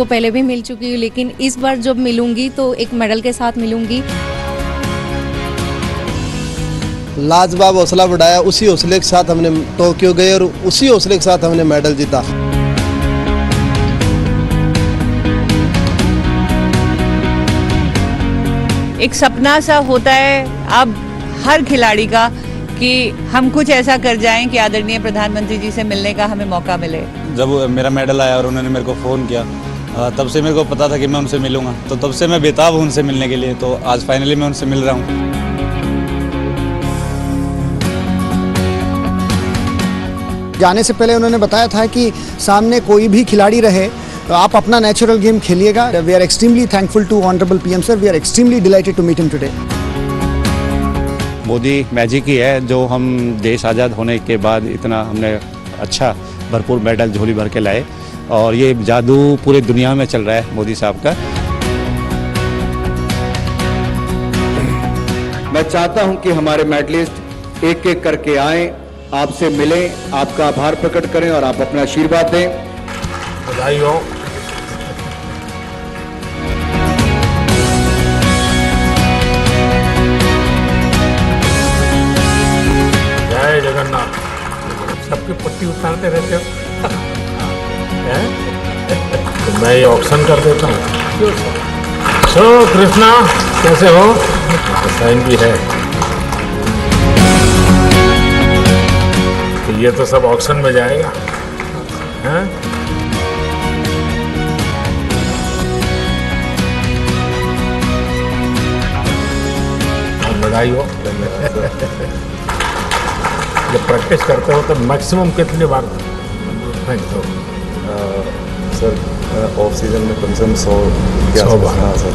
को पहले भी मिल चुकी हूँ, लेकिन इस बार जब मिलूंगी तो एक मेडल के साथ मिलूंगी। लाजवाब हौसला बढ़ाया, उसी हौसले के साथ हमने टोक्यो गए और उसी हौसले के साथ हमने मेडल जीता। एक सपना सा होता है अब हर खिलाड़ी का कि हम कुछ ऐसा कर जाएं कि आदरणीय प्रधानमंत्री जी से मिलने का हमें मौका मिले। जब मेरा मेडल आया और उन्होंने मेरे को फ़ोन किया, तब से मेरे को पता था कि मैं उनसे मिलूंगा, तो तब से मैं बेताब हूँ उनसे मिलने के लिए। तो आज फाइनली मैं उनसे मिल रहा हूँ। जाने से पहले उन्होंने बताया था कि सामने कोई भी खिलाड़ी रहे तो आप अपना नेचुरल गेम खेलिएगा। We are extremely thankful to honourable PM sir, we are extremely delighted to meet him today. Modi magic ही है जो हम देश आज़ाद होने के बाद इतना हमने अच्छा भरपूर मेडल झोली भर के लाए, और ये जादू पूरे दुनिया में चल रहा है मोदी साहब का। मैं चाहता हूं कि हमारे मेडलिस्ट एक एक करके आएं, आपसे मिलें, आपका आभार प्रकट करें और आप अपना आशीर्वाद दें। बधाई हो। जय जगन्नाथ। सबकी पट्टी उतारते रहते हो। तो मैं ये ऑप्शन कर देता हूँ। सो कृष्णा कैसे हो? साइन भी है। तो ये तो सब ऑक्शन में जाएगा, हैं? बधाई हो। जब प्रैक्टिस करते हो तो मैक्सिमम कितनी बार फेंकते हो? सर ऑफ सीजन में कम से कम 100 बार। हाँ सर।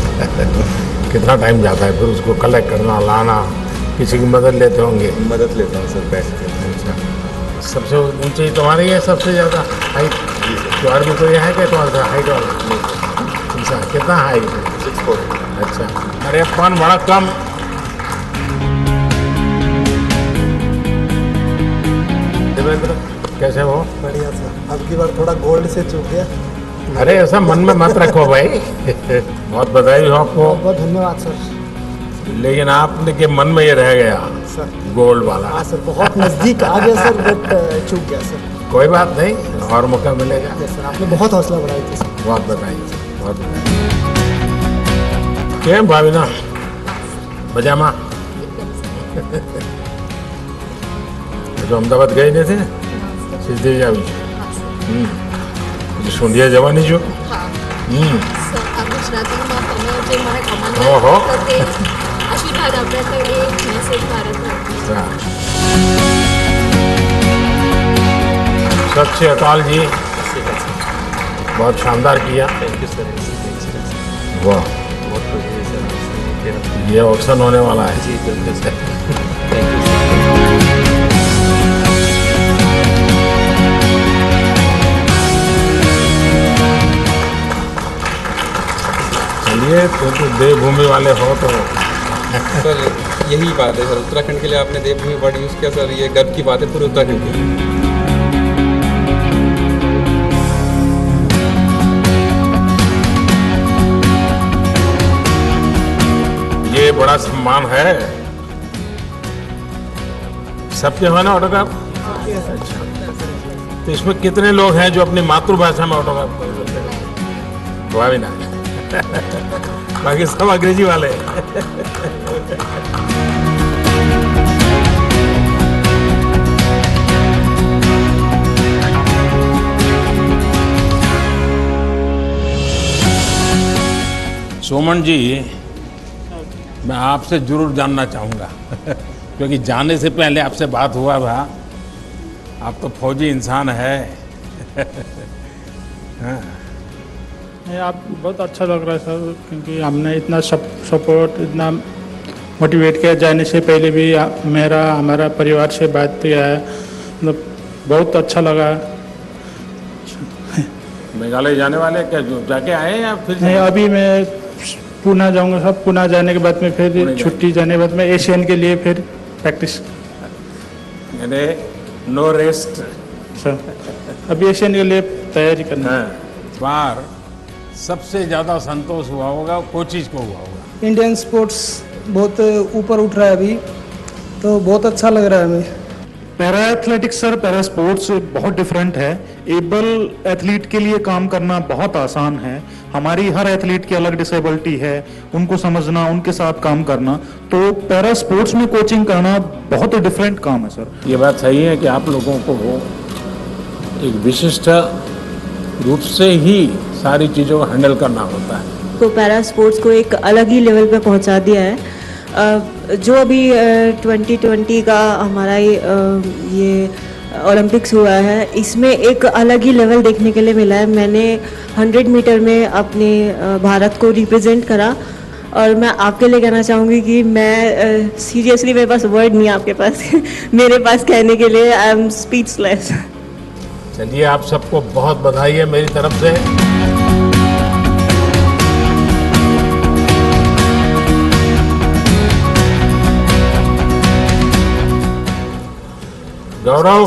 कितना टाइम जाता है फिर उसको कलेक्ट करना, लाना? किसी की मदद लेते होंगे? मदद लेता हूँ सर, बैठ के। अच्छा, सबसे ऊंचाई तुम्हारी है? सबसे ज़्यादा हाइट तुम्हारे में कोई है क्या तुम्हारा हाइट वाला? अच्छा, कितना हाइट है? 6'4". अच्छा, अरे अपन बड़ा कम। देवेंद्र कैसे हो? बढ़िया सर, अब की बार थोड़ा गोल्ड से चूक गया। अरे ऐसा मन में मत रखो भाई। बहुत बधाई हो आपको। बहुत धन्यवाद सर। लेकिन आपने के मन में ये रह गया सर गोल्ड वाला। हाँ सर, बहुत नज़दीक आ गया सर, बट चूक गया सर। कोई बात नहीं, और मौका मिलेगा। यस सर, आपने बहुत हौसला बढ़ाई थी सर। बहुत बधाई, बहुत बधाई। કેમ ભાવિના? મજામાં? જો અમદાવાદ ગઈ નથી ને? સીધી જ આવી છે. સોંધિયા જવાની છો? ઓહો. सत श्री अकाल जी, बहुत शानदार किया। वाह, ये ऑप्शन होने वाला है। जी बिल्कुल सर। चलिए, तो देवभूमि वाले हो तो सर यही बात है सर, उत्तराखंड के लिए आपने देवभूमि वर्ड यूज़ किया सर, ये गर्व की बात है पूरे उत्तराखंड की। ये बड़ा सम्मान है। सबके हो ना ऑटोग्राफ? तो इसमें कितने लोग हैं जो अपनी मातृभाषा में ऑटोग्राफ करते हैं? भावी ना। बाकी सब अंग्रेजी वाले। सोमन जी, मैं आपसे जरूर जानना चाहूँगा क्योंकि जाने से पहले आपसे बात हुआ था। आप तो फौजी इंसान है। हाँ। आप बहुत अच्छा लग रहा है सर, क्योंकि हमने इतना सपोर्ट, इतना मोटिवेट किया। जाने से पहले भी हमारा परिवार से बात किया है, मतलब बहुत अच्छा लगा। मेघालय जाने वाले क्या, जो जाके आए या फिर? नहीं, अभी मैं पुणे जाऊंगा सब। पुणे जाने के बाद में फिर छुट्टी जाने के बाद में एशियन के लिए फिर प्रैक्टिस। यानी नो रेस्ट सर, अभी एशियन के लिए तैयारी करना है। बार सबसे ज़्यादा संतोष हुआ होगा कोचिज को हुआ होगा। इंडियन स्पोर्ट्स बहुत ऊपर उठ रहा है अभी, तो बहुत अच्छा लग रहा है हमें। Para athletics sir, para sports बहुत डिफरेंट है। एबल एथलीट के लिए काम करना बहुत आसान है। हमारी हर एथलीट की अलग डिसेबिलिटी है, उनको समझना, उनके साथ काम करना, तो पैरा स्पोर्ट्स में कोचिंग करना बहुत डिफरेंट काम है सर। ये बात सही है कि आप लोगों को एक विशिष्ट रूप से ही सारी चीज़ों को हैंडल करना होता है। तो पैरा स्पोर्ट्स को एक अलग ही लेवल पे पहुंचा दिया है। जो अभी 2020 का हमारा ये ओलंपिक्स हुआ है, इसमें एक अलग ही लेवल देखने के लिए मिला है। मैंने 100 मीटर में अपने भारत को रिप्रेजेंट करा, और मैं आपके लिए कहना चाहूँगी कि मैं सीरियसली मेरे पास वर्ड नहीं है आपके पास मेरे पास कहने के लिए। I am speechless. चलिए, आप सबको बहुत बधाई है मेरी तरफ से। गौरव,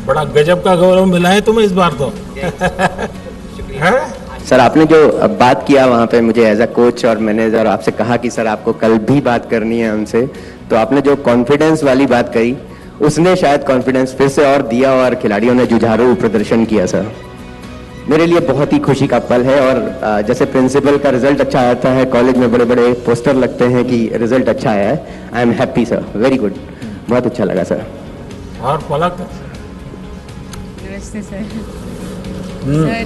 बड़ा गजब का गौरव मिला है तुम्हें इस बार तो। सर, आपने जो बात किया वहाँ पे मुझे एज अ कोच और मैनेजर आपसे कहा कि सर आपको कल भी बात करनी है हमसे, तो आपने जो कॉन्फिडेंस वाली बात कही, उसने शायद कॉन्फिडेंस फिर से और दिया और खिलाड़ियों ने जुझारू प्रदर्शन किया। सर, मेरे लिए बहुत ही खुशी का पल है। और जैसे प्रिंसिपल का रिजल्ट अच्छा आता है, कॉलेज में बड़े बड़े पोस्टर लगते हैं कि रिजल्ट अच्छा आया है। I am happy sir, very good, बहुत अच्छा लगा सर। और पलक? नमस्ते सर। सर,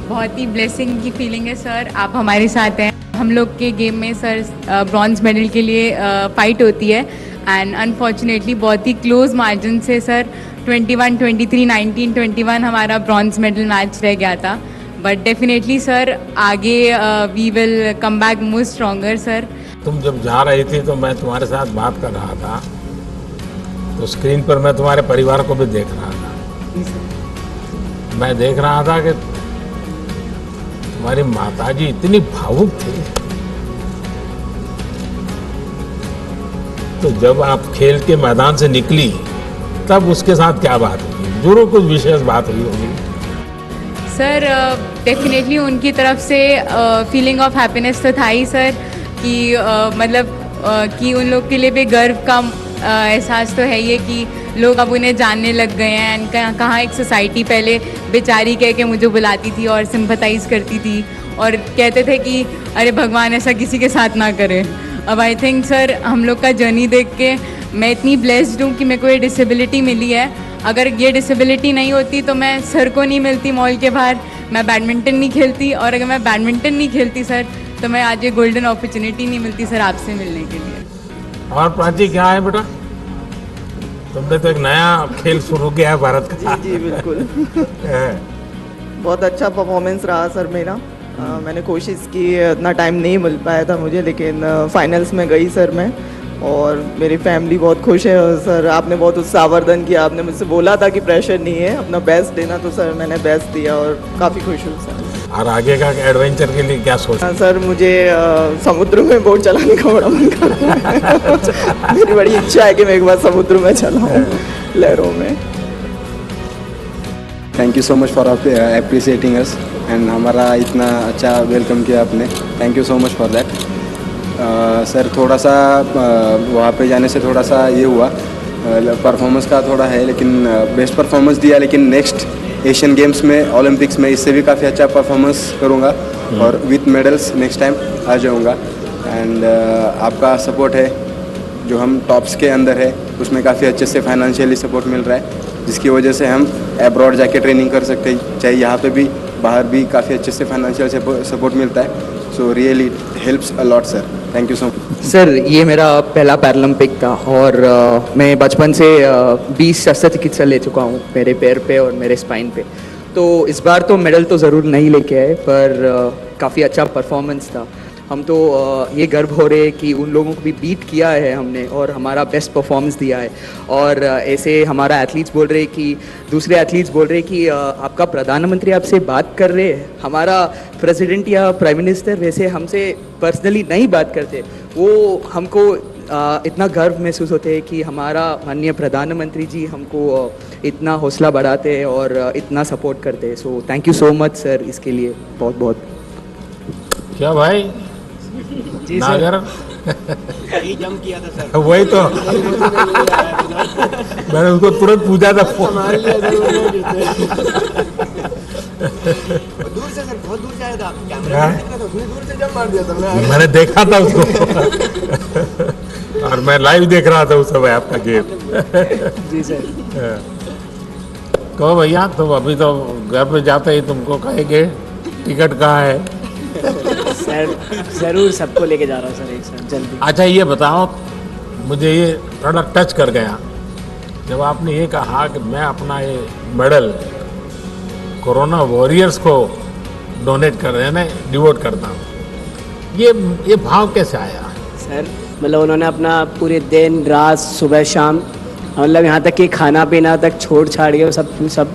बहुत ही ब्लेसिंग की फीलिंग है सर, आप हमारे साथ हैं। हम लोग के गेम में सर ब्रॉन्ज मेडल के लिए फाइट होती है, एंड अनफॉर्चुनेटली बहुत ही क्लोज मार्जिन से सर 21-23, 19-21 हमारा ब्रॉन्ज मेडल मैच रह गया था। बट डेफिनेटली सर आगे we will come back more stronger sir. तुम जब जा रही थी तो मैं तुम्हारे साथ बात कर रहा था, तो स्क्रीन पर मैं तुम्हारे परिवार को भी देख रहा था। मैं देख रहा था कि तुम्हारी माताजी इतनी भावुक थी। तो जब आप खेल के मैदान से निकली, तब उसके साथ क्या बात हुई? जरूर कुछ विशेष बात हुई होगी। सर डेफिनेटली उनकी तरफ से फीलिंग ऑफ हैप्पीनेस तो था ही सर, कि मतलब कि उन लोग के लिए भी गर्व का एहसास तो है ये कि लोग अब उन्हें जानने लग गए हैं। एंड कहाँ एक सोसाइटी पहले बेचारी कह के मुझे बुलाती थी और सिंपथाइज करती थी और कहते थे कि अरे भगवान ऐसा किसी के साथ ना करे। अब आई थिंक सर हम लोग का जर्नी देख के मैं इतनी ब्लेस्ड हूँ कि मेरे को ये डिसेबिलिटी मिली है। अगर ये डिसेबिलिटी नहीं होती तो मैं सर को नहीं मिलती मॉल के बाहर, मैं बैडमिंटन नहीं खेलती, और अगर मैं बैडमिंटन नहीं खेलती सर तो मैं आज ये गोल्डन अपॉर्चुनिटी नहीं मिलती सर आपसे मिलने के लिए। और प्राची क्या है बेटा, तुमने तो एक नया खेल शुरू किया है भारत का। जी बिल्कुल। बहुत अच्छा परफॉर्मेंस रहा सर मेरा। मैंने कोशिश की, इतना टाइम नहीं मिल पाया था मुझे, लेकिन फाइनल्स में गई सर मैं, और मेरी फैमिली बहुत खुश है। और सर आपने बहुत उत्साहवर्धन किया, आपने मुझसे बोला था कि प्रेशर नहीं है, अपना बेस्ट देना, तो सर मैंने बेस्ट दिया और काफ़ी खुश हूँ सर। और आगे का एडवेंचर के लिए क्या सोचा? सर मुझे समुद्र में बोट चलाने का बड़ा मन कर रहा है। मेरी बड़ी इच्छा है कि मैं एक बार समुद्र में चलाऊँ, लहरों में। Thank you so much for appreciating us, and हमारा इतना अच्छा वेलकम किया आपने, thank you so much for that. Sir थोड़ा सा वहाँ पे जाने से थोड़ा सा ये हुआ, परफॉर्मेंस का थोड़ा है, लेकिन बेस्ट परफॉर्मेंस दिया, लेकिन नेक्स्ट एशियन गेम्स में, ओलंपिक्स में इससे भी काफ़ी अच्छा परफॉर्मेंस करूँगा और विथ मेडल्स नेक्स्ट टाइम आ जाऊँगा। एंड आपका सपोर्ट है जो हम टॉप्स के अंदर है, उसमें काफ़ी अच्छे से फाइनेंशियली सपोर्ट मिल रहा है, जिसकी वजह से हम अब्रॉड जाके ट्रेनिंग कर सकते हैं, चाहे यहाँ पे भी बाहर भी काफ़ी अच्छे से फाइनेंशियल सपोर्ट मिलता है। So really helps a lot sir, thank you so much. Sir ये मेरा पहला पैरालंपिक था और मैं बचपन से 20 शस्त्रचिकित्सा ले चुका हूँ मेरे पैर पे और मेरे स्पाइन पे, तो इस बार तो मेडल तो ज़रूर नहीं लेके आए, पर काफ़ी अच्छा परफॉर्मेंस था। हम तो ये गर्व हो रहे हैं कि उन लोगों को भी बीट किया है हमने और हमारा बेस्ट परफॉर्मेंस दिया है। और ऐसे हमारा एथलीट्स बोल रहे हैं कि दूसरे एथलीट्स बोल रहे हैं कि आपका प्रधानमंत्री आपसे बात कर रहे हैं, हमारा प्रेसिडेंट या प्राइम मिनिस्टर वैसे हमसे पर्सनली नहीं बात करते। वो हमको इतना गर्व महसूस होते हैं कि हमारा माननीय प्रधानमंत्री जी हमको इतना हौसला बढ़ाते हैं और इतना सपोर्ट करते हैं। So thank you so much sir, इसके लिए बहुत बहुत। क्या भाई जी नागर यही जम किया था सर। वही तो मैंने उसको तुरंत पूछा था फोन दूर से सर, बहुत दूर से आया था, कैमरा उसने दूर से जम मार दिया था। मैंने देखा था उसको और मैं लाइव देख रहा था उस समय आपका गेम। जी सर। कहो भैया तुम अभी तो घर पे जाते ही तुमको कहेंगे टिकट कहाँ है। सर जरूर सबको लेके जा रहा हूँ सर एक साथ जल्दी। अच्छा ये बताओ, मुझे ये थोड़ा टच कर गया जब आपने ये कहा कि मैं अपना ये मेडल कोरोना वॉरियर्स को डोनेट कर रहे हैं ना, डिवोट करता हूँ। ये भाव कैसे आया? सर मतलब उन्होंने अपना पूरे दिन रात सुबह शाम मतलब यहाँ तक कि खाना पीना तक छोड़ छाड़ के सब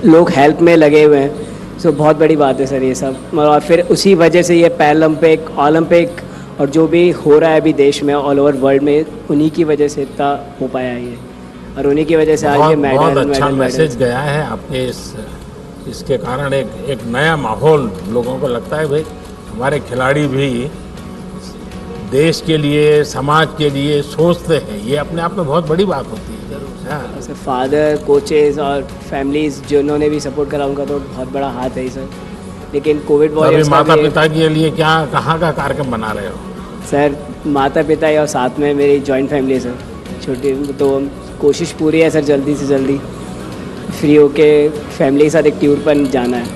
लोग हेल्प में लगे हुए हैं। सो बहुत बड़ी बात है सर ये सब। और फिर उसी वजह से ये पैरालंपिक ओलंपिक और जो भी हो रहा है अभी देश में ऑल ओवर वर्ल्ड में, उन्हीं की वजह से इतना हो पाया है ये, और उन्हीं की वजह से आज ये मेडल। बहुत अच्छा मैसेज गया है आपके इसके कारण एक नया माहौल लोगों को लगता है भाई हमारे खिलाड़ी भी देश के लिए समाज के लिए सोचते हैं। ये अपने आप में बहुत बड़ी बात होती है। सर फादर कोचेस और फैमिलीज जिन्होंने भी सपोर्ट करा उनका तो बहुत बड़ा हाथ है ही सर। लेकिन कोविड वॉरियर्स माता पिता के लिए क्या कहाँ का कार्यक्रम बना रहे हो? सर माता पिता और साथ में मेरी जॉइंट फैमिली है सर छोटी, तो कोशिश पूरी है सर जल्दी से जल्दी फ्री होके फैमिली के साथ एक टूर पर जाना है।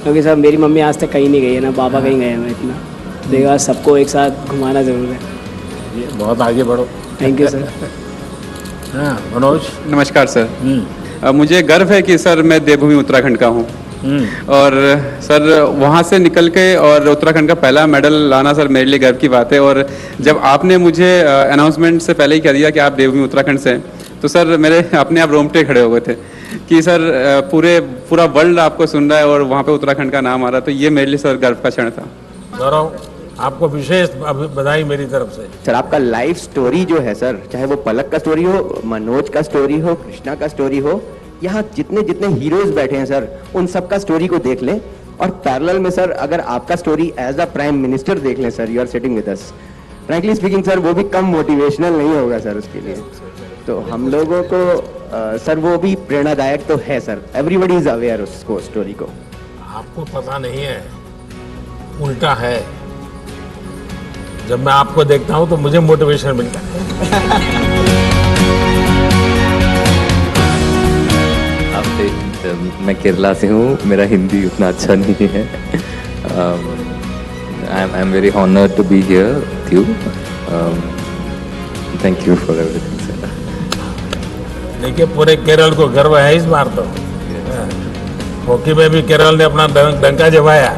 क्योंकि सर मेरी मम्मी आज तक कहीं नहीं गई है ना पापा कहीं गए हैं, इतना देखा सबको एक साथ घुमाना ज़रूर है। ये बहुत आगे बढ़ो। Thank you sir. हाँ मनोज। नमस्कार सर। मुझे गर्व है कि सर मैं देवभूमि उत्तराखंड का हूँ और सर वहाँ से निकल के और उत्तराखंड का पहला मेडल लाना सर मेरे लिए गर्व की बात है। और जब आपने मुझे अनाउंसमेंट से पहले ही कह दिया कि आप देवभूमि उत्तराखंड से हैं तो सर मेरे अपने आप रोंगटे खड़े हो गए थे कि सर पूरा वर्ल्ड आपको सुन रहा है और वहाँ पे उत्तराखंड का नाम आ रहा है, तो ये मेरे लिए सर गर्व का क्षण था। गौरव आपको विशेष बधाई मेरी तरफ से। सर आपका लाइफ स्टोरी जो है सर, चाहे वो पलक का स्टोरी हो, मनोज का स्टोरी हो, कृष्णा का स्टोरी हो, यहाँ जितने जितने हीरोज बैठे हैं सर उन सबका स्टोरी को देख लें। और पैरेलल में सर अगर आपका story as a prime minister देख लें sir, you are sitting with us, frankly speaking sir वो भी कम मोटिवेशनल नहीं होगा सर उसके लिए। तो हम लोगों को सर वो भी प्रेरणादायक तो है सर, एवरीबडी इज अवेयर उसको स्टोरी को। आपको पता नहीं है, उल्टा है। जब मैं आपको देखता हूं तो मुझे मोटिवेशन मिलता है। मैं केरला से हूँ, मेरा हिंदी उतना अच्छा नहीं है। I am very honoured to be here with you. Thank you for everything sir. देखिए पूरे केरल को गर्व है इस बार तो। हॉकी में भी केरल ने अपना डंका जमाया।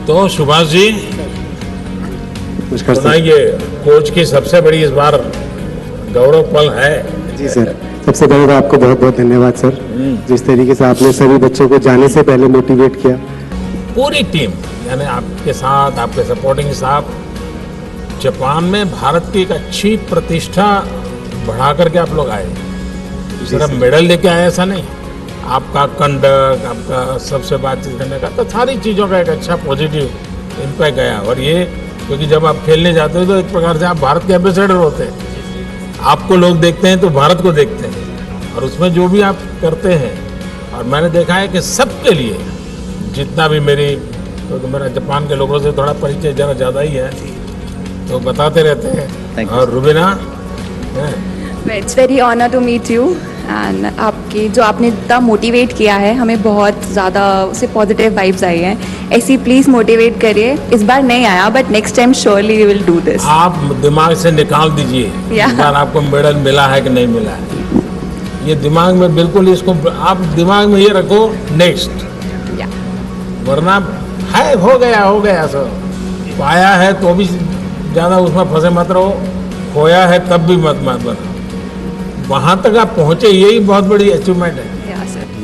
तो सुभाष जी सुनाइए, कोच की सबसे बड़ी इस बार गौरव पल है। जी सर, सबसे पहले तो आपको बहुत बहुत धन्यवाद सर, जिस तरीके से आपने सभी बच्चों को जाने से पहले मोटिवेट किया। पूरी टीम यानी आपके साथ आपके सपोर्टिंग स्टाफ जापान में भारत की एक अच्छी प्रतिष्ठा बढ़ा करके आप लोग आए। सिर्फ मेडल लेके आए ऐसा नहीं, आपका कंडक्ट, आपका सबसे बातचीत करने का, तो सारी चीज़ों का एक अच्छा पॉजिटिव इम्पैक्ट गया। और ये क्योंकि जब आप खेलने जाते हो तो एक प्रकार से आप भारत के एम्बेसडर होते हैं। आपको लोग देखते हैं तो भारत को देखते हैं, और उसमें जो भी आप करते हैं, और मैंने देखा है कि सबके लिए जितना भी क्योंकि मेरा जापान के लोगों से थोड़ा परिचय ज़रा ज़्यादा ही है तो बताते रहते हैं। और Rubina, it's very honour to meet you and आपकी जो आपने इतना मोटिवेट किया है, हमें बहुत ज़्यादा उससे पॉजिटिव वाइब्स आई हैं। ऐसी प्लीज़ मोटिवेट करिए। इस बार नहीं आया but next time surely we will do this. आप दिमाग से निकाल दीजिए इस बार आपको मेडल मिला है कि नहीं मिला है, ये दिमाग में बिल्कुल इसको आप दिमाग में ये रखो नेक्स्ट। वरना है हो गया सर, पाया है तो भी ज़्यादा उसमें फंसे मत रहो, खोया है तब भी मत बनो, वहाँ तक आप पहुँचे, यही बहुत बड़ी अचीवमेंट है।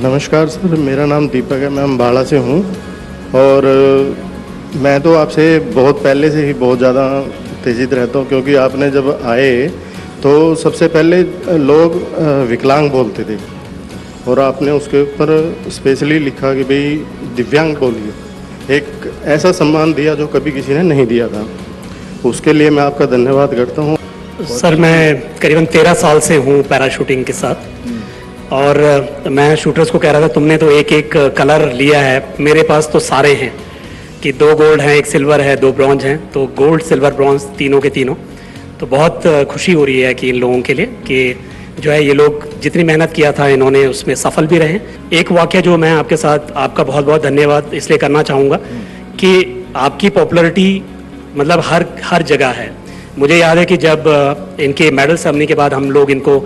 नमस्कार सर, मेरा नाम दीपक है, मैं अम्बाड़ा से हूँ और मैं तो आपसे बहुत पहले से ही बहुत ज़्यादा उत्तेजित रहता हूँ, क्योंकि आपने जब आए तो सबसे पहले लोग विकलांग बोलते थे, और आपने उसके ऊपर स्पेशली लिखा कि भाई दिव्यांग बोलिए, एक ऐसा सम्मान दिया जो कभी किसी ने नहीं दिया था। उसके लिए मैं आपका धन्यवाद करता हूँ। सर मैं करीबन 13 साल से हूँ पैराशूटिंग के साथ, और मैं शूटर्स को कह रहा था तुमने तो एक एक कलर लिया है, मेरे पास तो सारे हैं कि 2 गोल्ड हैं, 1 सिल्वर है, 2 ब्रॉन्ज हैं, तो गोल्ड सिल्वर ब्रॉन्ज तीनों के तीनों। तो बहुत खुशी हो रही है कि इन लोगों के लिए कि जो है ये लोग जितनी मेहनत किया था इन्होंने उसमें सफल भी रहे। एक वाक़या जो मैं आपके साथ, आपका बहुत बहुत धन्यवाद इसलिए करना चाहूँगा कि आपकी पॉपुलैरिटी मतलब हर जगह है। मुझे याद है कि जब इनके मेडल सेरेमनी के बाद हम लोग इनको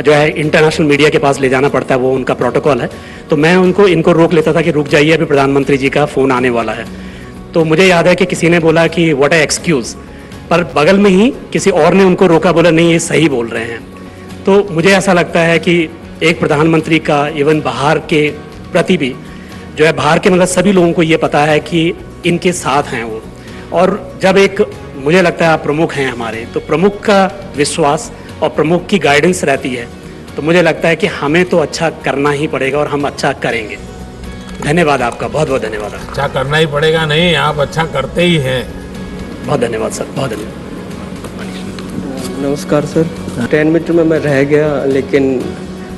जो है इंटरनेशनल मीडिया के पास ले जाना पड़ता है, वो उनका प्रोटोकॉल है, तो मैं इनको रोक लेता था कि रुक जाइए अभी प्रधानमंत्री जी का फ़ोन आने वाला है। तो मुझे याद है कि किसी ने बोला कि व्हाट अ एक्सक्यूज़, पर बगल में ही किसी और ने उनको रोका, बोला नहीं ये सही बोल रहे हैं। तो मुझे ऐसा लगता है कि एक प्रधानमंत्री का इवन बाहर के प्रति भी जो है, बाहर के मतलब सभी लोगों को ये पता है कि इनके साथ हैं वो। और जब एक मुझे लगता है आप प्रमुख हैं हमारे, तो प्रमुख का विश्वास और प्रमुख की गाइडेंस रहती है, तो मुझे लगता है कि हमें तो अच्छा करना ही पड़ेगा और हम अच्छा करेंगे। धन्यवाद आपका, बहुत बहुत धन्यवाद। अच्छा करना ही पड़ेगा नहीं, आप अच्छा करते ही हैं। बहुत धन्यवाद सर, बहुत धन्यवाद। नमस्कार सर, 10 मिनट में मैं रह गया, लेकिन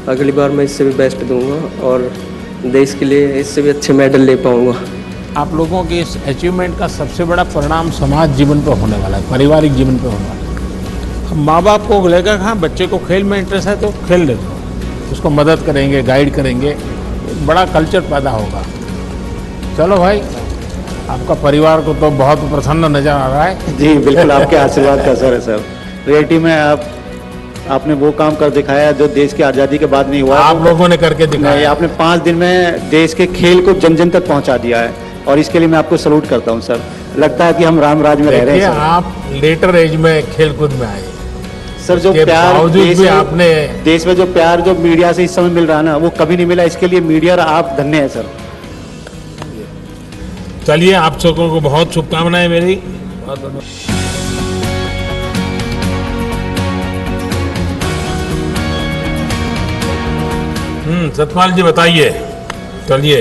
अगली बार मैं इससे भी बेस्ट दूंगा और देश के लिए इससे भी अच्छे मेडल ले पाऊंगा। आप लोगों के इस अचीवमेंट का सबसे बड़ा परिणाम समाज जीवन पर होने वाला है, पारिवारिक जीवन पर होने वाला है। हम माँ बाप को लेकर, हाँ बच्चे को खेल में इंटरेस्ट है तो खेल ले दो, उसको मदद करेंगे, गाइड करेंगे, एक बड़ा कल्चर पैदा होगा। चलो भाई, आपका परिवार को तो बहुत प्रसन्न नजर आ रहा है। जी बिल्कुल, आपके आशीर्वाद का असर है सर। रियलिटी में आपने वो काम कर दिखाया जो देश की आज़ादी के बाद नहीं हुआ। आप लोगों ने करके दिखाया। आपने 5 दिन में देश के खेल को जन जन तक पहुंचा दिया है, और इसके लिए मैं आपको सलूट करता हूं सर। लगता है कि हम राम राज में रह रहे हैं सर। आप लेटर एज में खेलकूद में आए सर, जो प्यार देश में जो प्यार जो मीडिया से इस समय मिल रहा है ना, वो कभी नहीं मिला। इसके लिए मीडिया और आप धन्य है सर। चलिए, आप सबको को बहुत शुभकामनाएं मेरी। सतपाल जी बताइए। चलिए,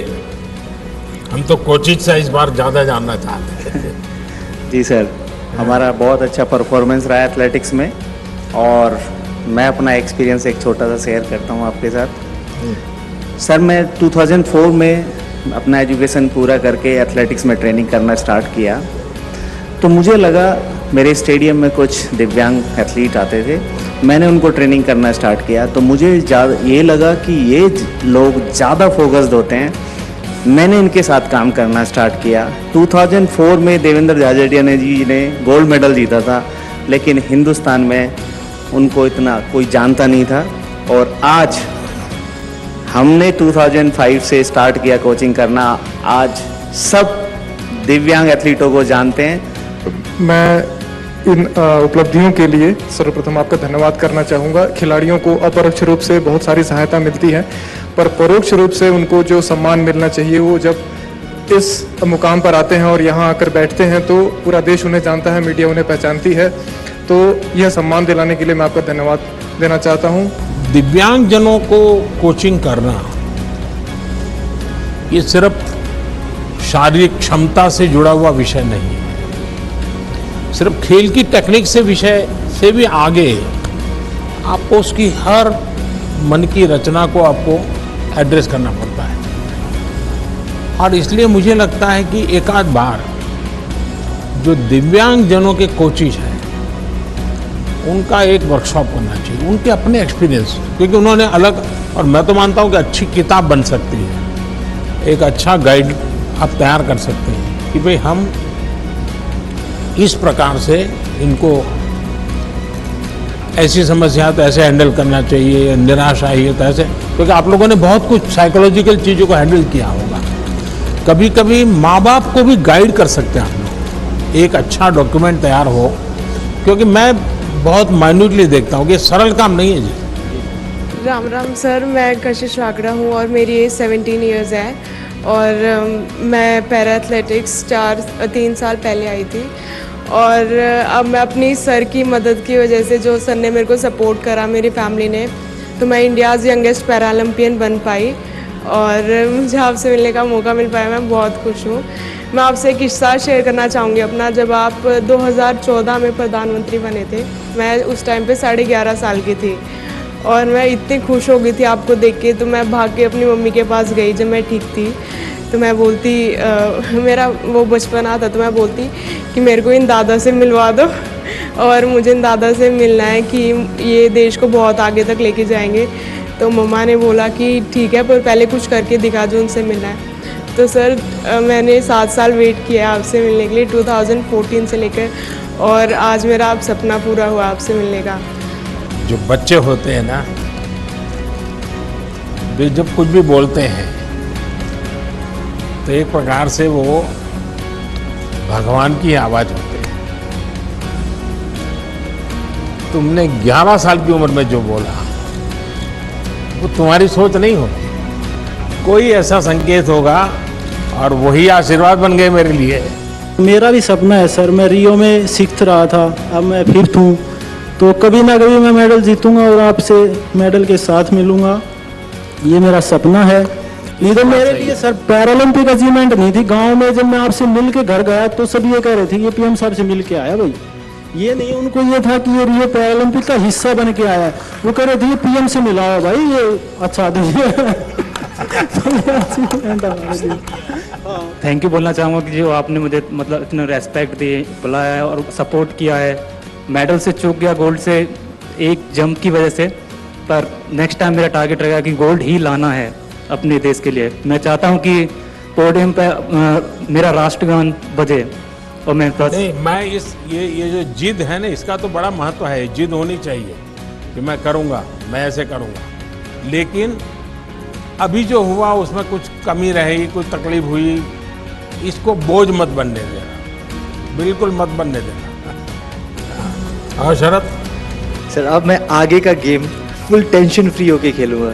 हम तो कोचिंग से इस बार ज़्यादा जानना चाहते हैं। जी सर, हमारा बहुत अच्छा परफॉर्मेंस रहा है एथलेटिक्स में, और मैं अपना एक्सपीरियंस एक छोटा सा शेयर करता हूँ आपके साथ। सर, मैं 2004 में अपना एजुकेशन पूरा करके एथलेटिक्स में ट्रेनिंग करना स्टार्ट किया, तो मुझे लगा मेरे स्टेडियम में कुछ दिव्यांग एथलीट आते थे, मैंने उनको ट्रेनिंग करना स्टार्ट किया, तो मुझे ये लगा कि ये लोग ज़्यादा फोकस्ड होते हैं। मैंने इनके साथ काम करना स्टार्ट किया। 2004 में देवेंद्र झाझड़िया जी ने गोल्ड मेडल जीता था, लेकिन हिंदुस्तान में उनको इतना कोई जानता नहीं था, और आज हमने 2005 से स्टार्ट किया कोचिंग करना, आज सब दिव्यांग एथलीटों को जानते हैं। मैं इन उपलब्धियों के लिए सर्वप्रथम आपका धन्यवाद करना चाहूँगा। खिलाड़ियों को अपरोक्ष रूप से बहुत सारी सहायता मिलती है, पर परोक्ष रूप से उनको जो सम्मान मिलना चाहिए, वो जब इस मुकाम पर आते हैं और यहाँ आकर बैठते हैं तो पूरा देश उन्हें जानता है, मीडिया उन्हें पहचानती है। तो यह सम्मान दिलाने के लिए मैं आपका धन्यवाद देना चाहता हूँ। दिव्यांगजनों को कोचिंग करना ये सिर्फ शारीरिक क्षमता से जुड़ा हुआ विषय नहीं है, सिर्फ खेल की टेक्निक से विषय से भी आगे आपको उसकी हर मन की रचना को आपको एड्रेस करना पड़ता है। और इसलिए मुझे लगता है कि एक आध बार जो दिव्यांगजनों के कोचिज हैं उनका एक वर्कशॉप करना चाहिए, उनके अपने एक्सपीरियंस, क्योंकि उन्होंने अलग, और मैं तो मानता हूँ कि अच्छी किताब बन सकती है, एक अच्छा गाइड आप तैयार कर सकते हैं कि भाई हम इस प्रकार से इनको ऐसी समस्या तो ऐसे हैंडल करना चाहिए, निराशा है तो ऐसे, क्योंकि आप लोगों ने बहुत कुछ साइकोलॉजिकल चीज़ों को हैंडल किया होगा। कभी कभी माँ बाप को भी गाइड कर सकते हैं आप लोग, एक अच्छा डॉक्यूमेंट तैयार हो, क्योंकि मैं बहुत माइन्यूटली देखता हूँ कि ये सरल काम नहीं है जी। राम राम सर, मैं कशिश वागड़ा हूँ और मेरी एज 17 ईयर्स है, और मैं पैरा एथलेटिक्स 3 साल पहले आई थी, और अब मैं अपनी सर की मदद की वजह से, जो सर ने मेरे को सपोर्ट करा, मेरी फैमिली ने, तो मैं इंडियाज़ यंगेस्ट पैरालंपियन बन पाई और मुझे आपसे मिलने का मौका मिल पाया, मैं बहुत खुश हूँ। मैं आपसे एक किस्सा शेयर करना चाहूँगी अपना। जब आप 2014 में प्रधानमंत्री बने थे, मैं उस टाइम पे 11.5 साल की थी और मैं इतनी खुश हो गई थी आपको देख के, तो मैं भाग के अपनी मम्मी के पास गई जब मैं ठीक थी। तो मैं बोलती मेरा वो बचपना था, तो मैं बोलती कि मेरे को इन दादा से मिलवा दो और मुझे इन दादा से मिलना है कि ये देश को बहुत आगे तक लेके जाएंगे। तो मम्मा ने बोला कि ठीक है, पर पहले कुछ करके दिखा जो उनसे मिलना है। तो सर मैंने 7 साल वेट किया आपसे मिलने के लिए 2014 से लेकर, और आज मेरा आप सपना पूरा हुआ आपसे मिलने का। जो बच्चे होते हैं ना, वे जब कुछ भी बोलते हैं तो एक प्रकार से वो भगवान की आवाज होती है। तुमने 11 साल की उम्र में जो बोला वो तुम्हारी सोच नहीं होगी, कोई ऐसा संकेत होगा और वही आशीर्वाद बन गए मेरे लिए। मेरा भी सपना है सर, मैं रियो में 6th रहा था, अब मैं 5th हूँ, तो कभी ना कभी मैं मेडल जीतूंगा और आपसे मेडल के साथ मिलूंगा, ये मेरा सपना है। ये तो मेरे लिए सर पैरालंपिक अचीवमेंट नहीं थी। गांव में जब मैं आपसे मिल के घर गया तो सब ये कह रहे थे ये पीएम साहब से मिल के आया भाई, ये नहीं, उनको ये था कि ये रियो पैरालंपिक का हिस्सा बन के आया है। वो कह रहे थे ये पीएम से मिला हो भाई, ये अच्छा थैंक यू बोलना चाहूँगा कि जो आपने मुझे मतलब इतना रेस्पेक्ट दी, बुलाया है और सपोर्ट किया है। मेडल से चूक गया गोल्ड से एक जंप की वजह से, पर नेक्स्ट टाइम मेरा टारगेट रहेगा कि गोल्ड ही लाना है अपने देश के लिए। मैं चाहता हूँ कि पोडियम पे मेरा राष्ट्रगान बजे और मैं बस नहीं, मैं ये जो जिद है ना, इसका तो बड़ा महत्व है। जिद होनी चाहिए कि मैं करूँगा, मैं ऐसे करूँगा, लेकिन अभी जो हुआ उसमें कुछ कमी रही, कुछ तकलीफ हुई, इसको बोझ मत बनने देना, बिल्कुल मत बनने देना। हाँ शरद सर, अब मैं आगे का गेम फुल टेंशन फ्री होके खेलूंगा।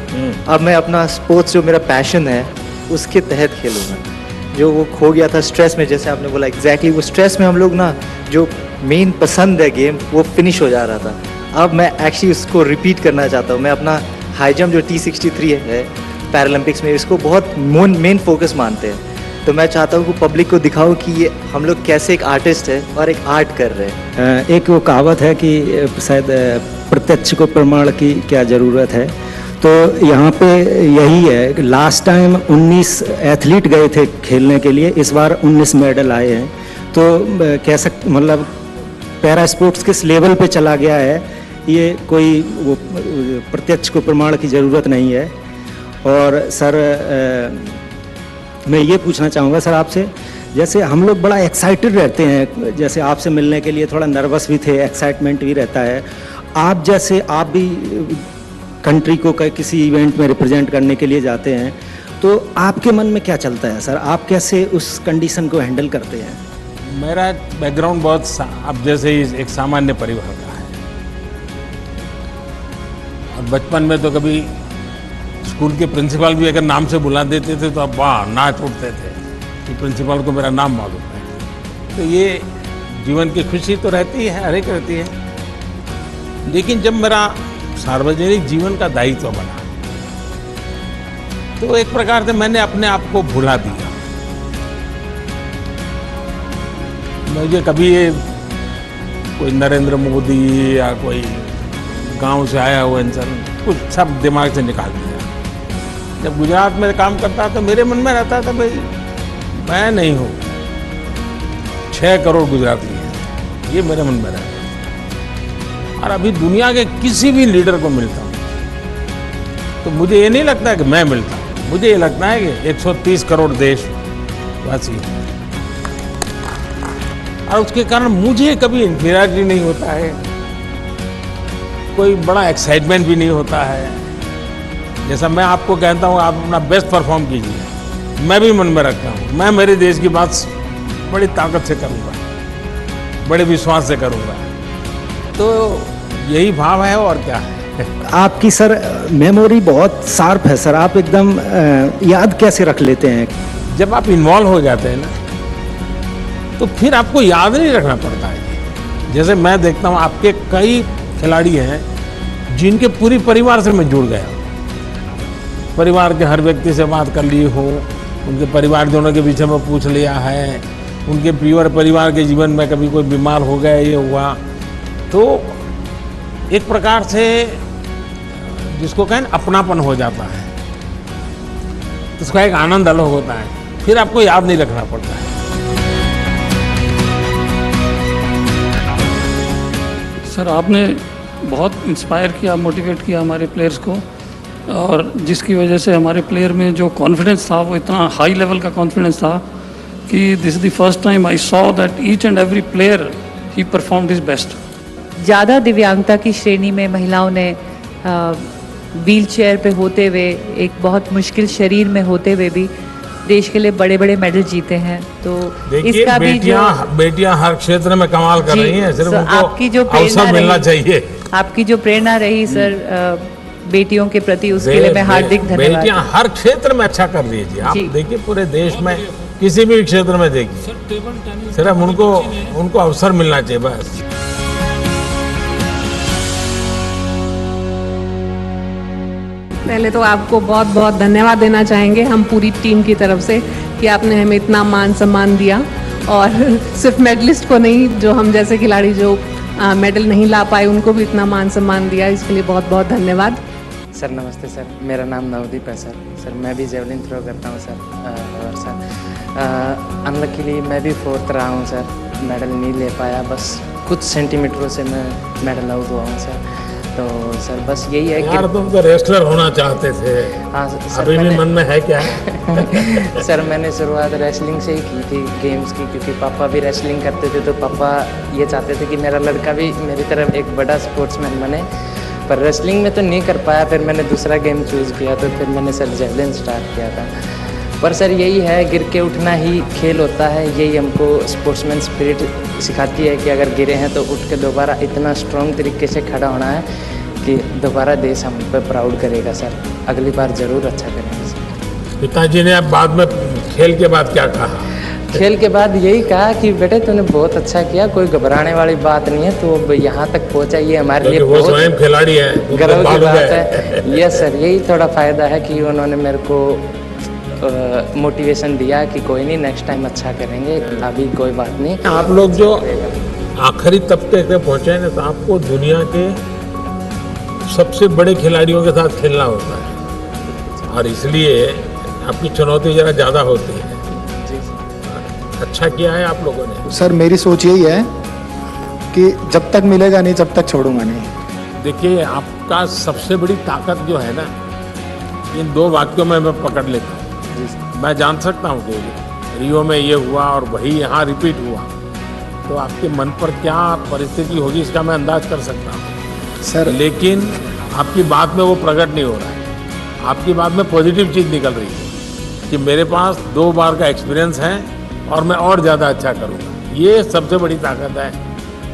अब मैं अपना स्पोर्ट्स जो मेरा पैशन है उसके तहत खेलूंगा। जो वो खो गया था स्ट्रेस में, जैसे आपने बोला एग्जैक्टली वो स्ट्रेस में हम लोग ना जो मेन पसंद है गेम वो फिनिश हो जा रहा था। अब मैं एक्चुअली उसको रिपीट करना चाहता हूँ। मैं अपना हाई जंप जो T63 है पैरालंपिक्स में, इसको बहुत मेन फोकस मानते हैं। तो मैं चाहता हूँ कि पब्लिक को दिखाऊं कि ये हम लोग कैसे एक आर्टिस्ट है और एक आर्ट कर रहे हैं। एक वो कहावत है कि शायद प्रत्यक्ष को प्रमाण की क्या ज़रूरत है, तो यहाँ पे यही है। लास्ट टाइम 19 एथलीट गए थे खेलने के लिए, इस बार 19 मेडल आए हैं। तो कह मतलब पैरा स्पोर्ट्स किस लेवल पे चला गया है, ये कोई वो प्रत्यक्ष को प्रमाण की ज़रूरत नहीं है। और सर मैं ये पूछना चाहूँगा सर आपसे, जैसे हम लोग बड़ा एक्साइटेड रहते हैं, जैसे आपसे मिलने के लिए थोड़ा नर्वस भी थे, एक्साइटमेंट भी रहता है। आप जैसे आप भी कंट्री को किसी इवेंट में रिप्रेजेंट करने के लिए जाते हैं, तो आपके मन में क्या चलता है सर? आप कैसे उस कंडीशन को हैंडल करते हैं? मेरा बैकग्राउंड बहुत अब जैसे ही एक सामान्य परिवार का है, और बचपन में तो कभी स्कूल के प्रिंसिपल भी अगर नाम से बुला देते थे तो अब वाह नाच उठते थे कि प्रिंसिपल को मेरा नाम मालूम है। तो ये जीवन की खुशी तो रहती है, हर एक रहती है, लेकिन जब मेरा सार्वजनिक जीवन का दायित्व बना तो एक प्रकार से मैंने अपने आप को भुला दिया। मुझे कभी ये कोई नरेंद्र मोदी या कोई गांव से आया हुआ इंसान कुछ सब दिमाग से निकाल दिया। जब गुजरात में काम करता तो मेरे मन में रहता था भाई मैं नहीं हूँ, 6 करोड़ गुजराती हैं, ये मेरे मन में रहता है। और अभी दुनिया के किसी भी लीडर को मिलता हूँ तो मुझे ये नहीं लगता कि मैं मिलता हूँ, मुझे ये लगता है कि 130 करोड़ देशवासी हैं, और उसके कारण मुझे कभी इंफीरियरिटी नहीं होता है, कोई बड़ा एक्साइटमेंट भी नहीं होता है। जैसा मैं आपको कहता हूँ आप अपना बेस्ट परफॉर्म कीजिए, मैं भी मन में रखता हूँ मैं मेरे देश की बात बड़ी ताकत से करूँगा, बड़े विश्वास से करूँगा, तो यही भाव है और क्या है। आपकी सर मेमोरी बहुत शार्प है सर, आप एकदम याद कैसे रख लेते हैं? जब आप इन्वॉल्व हो जाते हैं ना तो फिर आपको याद नहीं रखना पड़ता है। जैसे मैं देखता हूँ आपके कई खिलाड़ी हैं जिनके पूरी परिवार से मैं जुड़ गया, परिवार के हर व्यक्ति से बात कर ली हूँ, उनके परिवार दोनों के विषय में पूछ लिया है, उनके प्योर परिवार के जीवन में कभी कोई बीमार हो गया, ये हुआ, तो एक प्रकार से जिसको कहें अपनापन हो जाता है, तो उसका एक आनंद अलग होता है, फिर आपको याद नहीं रखना पड़ता है। सर आपने बहुत इंस्पायर किया, मोटिवेट किया हमारे प्लेयर्स को, और जिसकी वजह से हमारे प्लेयर में जो कॉन्फिडेंस था वो इतना हाई लेवल का कॉन्फिडेंस था कि this is the first time I saw that each and every player he performed his best. ज़्यादा दिव्यांगता की श्रेणी में महिलाओं ने व्हील चेयर पे होते हुए, एक बहुत मुश्किल शरीर में होते हुए भी देश के लिए बड़े बड़े मेडल जीते हैं। तो इसका भी बेटियां हर क्षेत्र में कमाल कर रही हैं, सिर्फ उनको आपकी जो अवसर मिलना चाहिए। आपकी जो प्रेरणा रही सर बेटियों के प्रति, उसके लिए मैं हार्दिक धन्यवाद। बेटियां हर क्षेत्र में अच्छा कर रही है जी। आप देखिए पूरे देश में किसी भी क्षेत्र में देखिए, सिर्फ उनको अवसर मिलना चाहिए बस। पहले तो आपको बहुत बहुत धन्यवाद देना चाहेंगे हम पूरी टीम की तरफ से कि आपने हमें इतना मान सम्मान दिया, और सिर्फ मेडलिस्ट को नहीं, जो हम जैसे खिलाड़ी जो मेडल नहीं ला पाए उनको भी इतना मान सम्मान दिया, इसके लिए बहुत बहुत धन्यवाद। सर नमस्ते सर, मेरा नाम नवदीप है सर। सर मैं भी जेवलिन थ्रो करता हूँ सर, और सर अनलकीली मैं भी 4th रहा हूँ सर, मेडल नहीं ले पाया, बस कुछ सेंटीमीटरों से मैं मेडल आउट हुआ हूँ सर। तो सर बस यही है यार कि तुम तो रेसलर होना चाहते थे। हाँ सर, अभी भी मन में है क्या? सर मैंने शुरुआत रेसलिंग से ही की थी, गेम्स की, क्योंकि पापा भी रेसलिंग करते थे, तो पापा ये चाहते थे कि मेरा लड़का भी मेरी तरफ एक बड़ा स्पोर्ट्समैन बने, पर रेसलिंग में तो नहीं कर पाया। फिर मैंने दूसरा गेम चूज़ किया, तो फिर मैंने सर जेवलिन स्टार्ट किया था। पर सर यही है, गिर के उठना ही खेल होता है, यही हमको स्पोर्ट्समैन स्पिरिट सिखाती है कि अगर गिरे हैं तो उठ के दोबारा इतना स्ट्रॉन्ग तरीके से खड़ा होना है कि दोबारा देश हम पे प्राउड करेगा सर, अगली बार ज़रूर अच्छा करेंगे सर। पिताजी ने अब बाद में खेल के बाद क्या कहा? खेल के बाद यही कहा कि बेटे तूने बहुत अच्छा किया, कोई घबराने वाली बात नहीं है, तो अब यहाँ तक पहुँचा, ये हमारे लिए वो स्वयं खिलाड़ी है, गर्व की बात है। यस सर, यही थोड़ा फ़ायदा है कि उन्होंने मेरे को मोटिवेशन दिया कि कोई नहीं, नेक्स्ट टाइम अच्छा करेंगे, अभी कोई बात नहीं। आप लोग जो आखिरी तबके से पहुँचे हैं, तो आपको दुनिया के सबसे बड़े खिलाड़ियों के साथ खेलना होता है, और इसलिए आपकी चुनौती जरा ज़्यादा होती है। अच्छा किया है आप लोगों ने। सर मेरी सोच यही है कि जब तक मिलेगा नहीं तब तक छोड़ूंगा नहीं। देखिए आपका सबसे बड़ी ताकत जो है ना, इन 2 वाक्यों में मैं पकड़ लेता हूँ। मैं जान सकता हूँ कि रियो में ये हुआ और वही यहाँ रिपीट हुआ, तो आपके मन पर क्या परिस्थिति होगी इसका मैं अंदाज कर सकता हूँ सर। लेकिन आपकी बात में वो प्रकट नहीं हो रहा है, आपकी बात में पॉजिटिव चीज़ निकल रही है कि मेरे पास 2 बार का एक्सपीरियंस है और मैं और ज़्यादा अच्छा करूँगा। ये सबसे बड़ी ताकत है,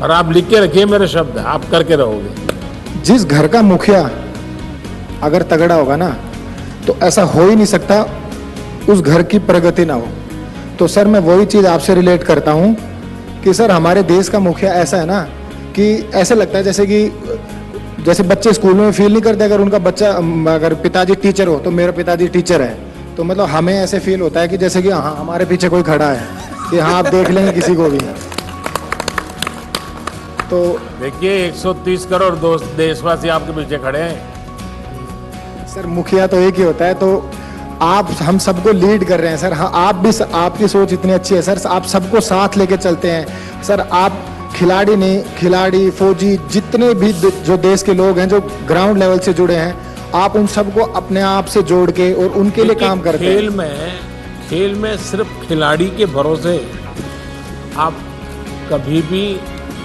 और आप लिख के रखिए मेरे शब्द, आप करके रहोगे। जिस घर का मुखिया अगर तगड़ा होगा ना, तो ऐसा हो ही नहीं सकता उस घर की प्रगति ना हो। तो सर मैं वही चीज़ आपसे रिलेट करता हूँ कि सर हमारे देश का मुखिया ऐसा है ना कि ऐसा लगता है जैसे बच्चे स्कूल में फील नहीं करते, अगर उनका बच्चा, अगर पिताजी टीचर हो तो मेरा पिताजी टीचर है, तो मतलब हमें ऐसे फील होता है कि जैसे कि हाँ हमारे पीछे कोई खड़ा है, कि हाँ आप देख लेंगे किसी को भी। तो देखिए 130 करोड़ देशवासी आपके पीछे खड़े हैं। सर मुखिया तो एक ही होता है, तो आप हम सबको लीड कर रहे हैं सर। हाँ आप भी, आपकी सोच इतनी अच्छी है सर, आप सबको साथ लेके चलते हैं सर। आप खिलाड़ी नहीं, खिलाड़ी, फौजी, जितने भी जो देश के लोग हैं जो ग्राउंड लेवल से जुड़े हैं, आप उन सबको अपने आप से जोड़ के और उनके लिए काम करते हैं। खेल में सिर्फ खिलाड़ी के भरोसे आप कभी भी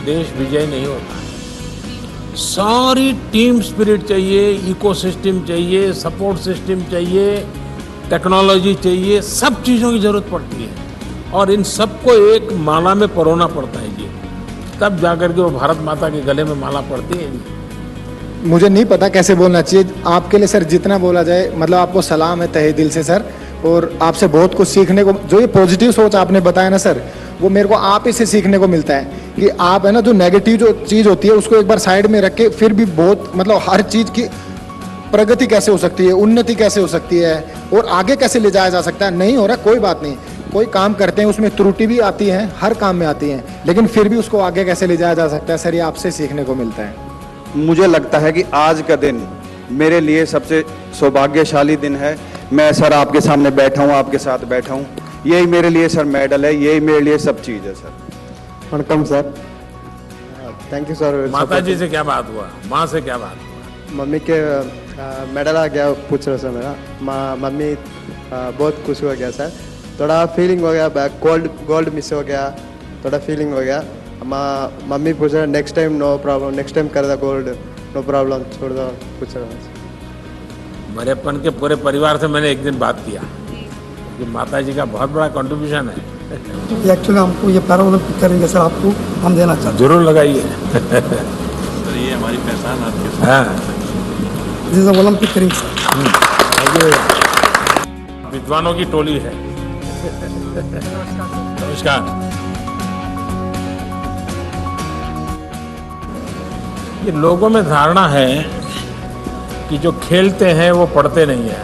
देश विजय नहीं होता। सारी टीम स्पिरिट चाहिए, इकोसिस्टम चाहिए, सपोर्ट सिस्टम चाहिए, टेक्नोलॉजी चाहिए, सब चीज़ों की ज़रूरत पड़ती है, और इन सबको एक माला में परोना पड़ता है जी, तब जाकर के वो भारत माता के गले में माला पड़ती है जी। मुझे नहीं पता कैसे बोलना चाहिए आपके लिए सर, जितना बोला जाए, मतलब आपको सलाम है तहे दिल से सर, और आपसे बहुत कुछ सीखने को, जो ये पॉजिटिव सोच आपने बताया ना सर, वो मेरे को आप ही से सीखने को मिलता है कि आप है ना, जो नेगेटिव जो चीज़ होती है उसको एक बार साइड में रख के फिर भी बहुत मतलब हर चीज़ की प्रगति कैसे हो सकती है, उन्नति कैसे हो सकती है और आगे कैसे ले जाया जा सकता है। नहीं हो रहा कोई बात नहीं, कोई काम करते हैं उसमें त्रुटि भी आती है, हर काम में आती है, लेकिन फिर भी उसको आगे कैसे ले जाया जा सकता है, सर ये आपसे सीखने को मिलता है। मुझे लगता है कि आज का दिन मेरे लिए सबसे सौभाग्यशाली दिन है। मैं सर आपके सामने बैठा हूँ, आपके साथ बैठा हूँ, यही मेरे लिए सर मेडल है, यही मेरे लिए सब चीज़ है sir. Vanakkam sir, thank you sir. माता जी से क्या बात हुआ, माँ से क्या बात हुआ? मम्मी के मेडल आ गया पूछ रहे सर मेरा, मम्मी बहुत खुश हो गया सर, थोड़ा फीलिंग हो गया, गोल्ड मिस हो गया, थोड़ा फीलिंग हो गया। मम्मी पूछ रहे next time no problem, next time कर दो गोल्ड, नो प्रॉब्लम, छोड़ दो, पूछ रहे। मेरेपन के पूरे परिवार से मैंने एक दिन बात किया कि माता जी का बहुत बड़ा कंट्रीब्यूशन है। एक्चुअली हमको ये पैरा ओलंपिक करेंगे सर, आपको हम देना चाहते हैं। जरूर लगाइए सर, ये हमारी पहचान आपके साथ। हाँ दिस इज ओलंपिक करेंगे सर। विद्वानों की टोली है। नमस्कार। ये लोगों में धारणा है कि जो खेलते हैं वो पढ़ते नहीं है,